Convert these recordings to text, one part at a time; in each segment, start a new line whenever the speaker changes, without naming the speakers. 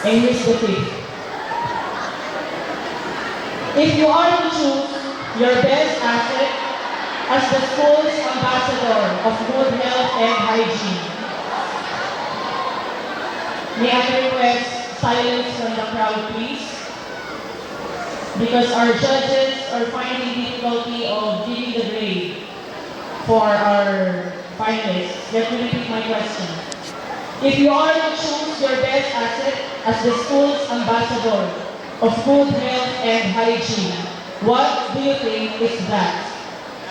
And here's the fifth. If you are to choose your best asset as the school's ambassador of good health and hygiene, may I request silence from the crowd, please? Because our judges are finding difficulty of giving the grade for our finalists. Let me repeat my question. If you are to choose your best asset as the school's ambassador of good health and hygiene, what do you think is that?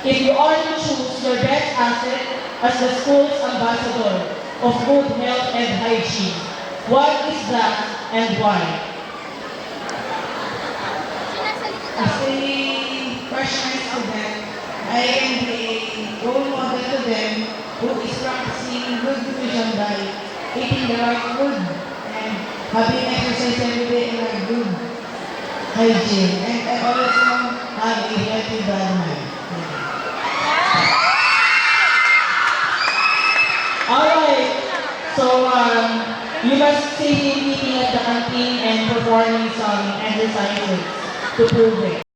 If you are to choose your best asset as the school's ambassador of good health and hygiene, what is that and why?
As a freshman student, I am a role model to them who is practicing good nutrition diet, eating the right food, and having exercise every day in a good hygiene. And I also have a healthy environment.
Alright, so you must see him eating at the canteen and performing some exercises to prove it.